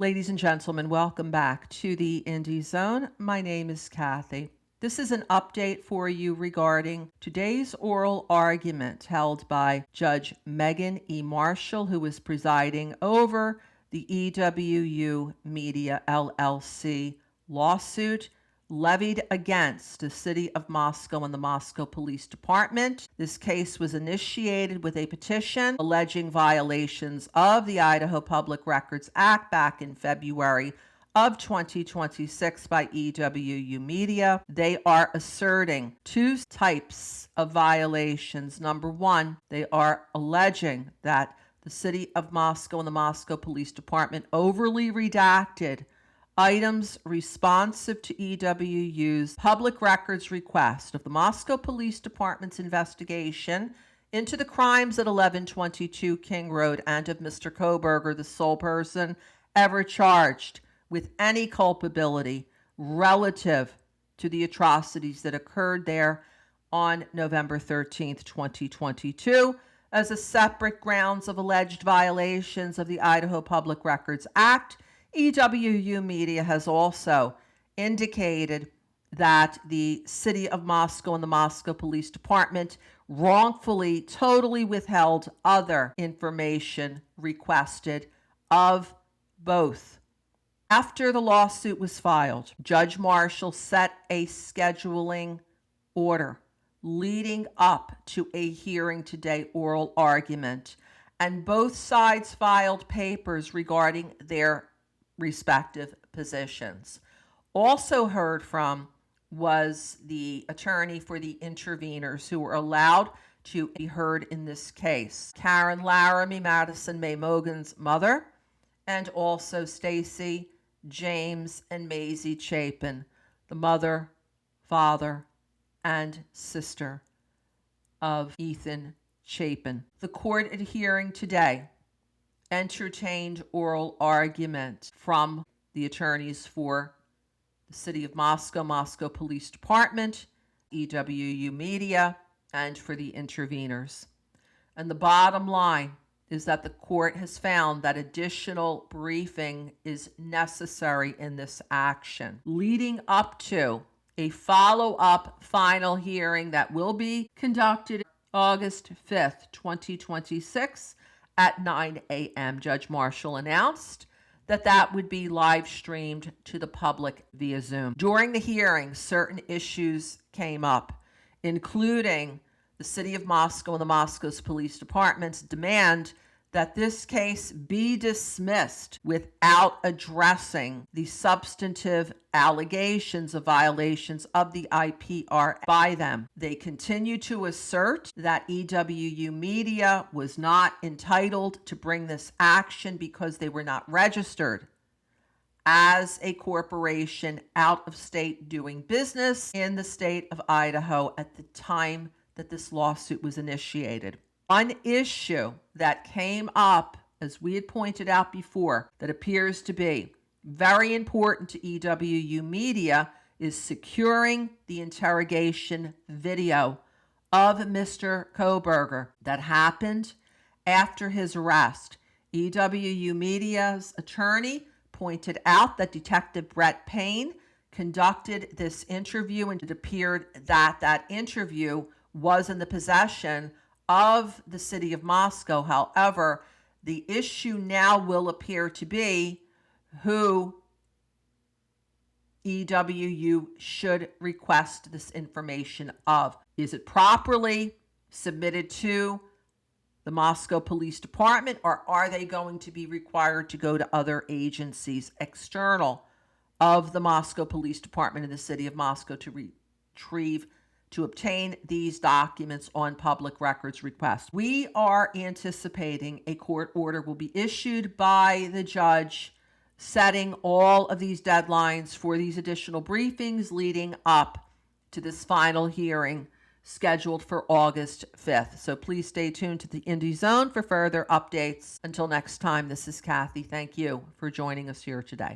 Ladies and gentlemen, welcome back to the Indie Zone. My name is Kathy. This is an update for you regarding today's oral argument held by Judge Megan E. Marshall, who is presiding over the EWU Media LLC lawsuit levied against the City of Moscow and the Moscow Police Department. This case was initiated with a petition alleging violations of the Idaho Public Records Act back in February of 2026 by EWU Media. They are asserting two types of violations. Number one, they are alleging that the City of Moscow and the Moscow Police Department overly redacted items responsive to EWU's public records request of the Moscow Police Department's investigation into the crimes at 1122 King Road and of Mr. Kohberger, the sole person ever charged with any culpability relative to the atrocities that occurred there on November 13th, 2022, as a separate grounds of alleged violations of the Idaho Public Records Act. EWU Media has also indicated that the City of Moscow and the Moscow Police Department wrongfully totally withheld other information requested of both. After the lawsuit was filed, Judge Marshall set a scheduling order leading up to a hearing today, oral argument, and both sides filed papers regarding their respective positions. Also heard from was the attorney for the interveners who were allowed to be heard in this case. Karen Laramie, Madison May Mogan's mother, and also Stacy, James, and Maisie Chapin, the mother, father, and sister of Ethan Chapin. The court at hearing today entertained oral argument from the attorneys for the City of Moscow, Moscow Police Department, EWU Media, and for the interveners. And the bottom line is that the court has found that additional briefing is necessary in this action, leading up to a follow-up final hearing that will be conducted August 5th, 2026, at 9 a.m. Judge Marshall announced that would be live streamed to the public via Zoom. During the hearing, certain issues came up, including the City of Moscow and the Moscow's Police Department's demand that this case be dismissed without addressing the substantive allegations of violations of the IPR by them. They continue to assert that EWU Media was not entitled to bring this action because they were not registered as a corporation out of state doing business in the state of Idaho at the time that this lawsuit was initiated. One issue that came up, as we had pointed out before, that appears to be very important to EWU Media is securing the interrogation video of Mr. Kohberger that happened after his arrest. EWU Media's attorney pointed out that Detective Brett Payne conducted this interview, and it appeared that that interview was in the possession of the City of Moscow. However, the issue now will appear to be who EWU should request this information of. Is it properly submitted to the Moscow Police Department, or are they going to be required to go to other agencies external of the Moscow Police Department in the City of Moscow to obtain these documents on public records request? We are anticipating a court order will be issued by the judge setting all of these deadlines for these additional briefings leading up to this final hearing scheduled for August 5th. So please stay tuned to the Indie Zone for further updates. Until next time, this is Kathy. Thank you for joining us here today.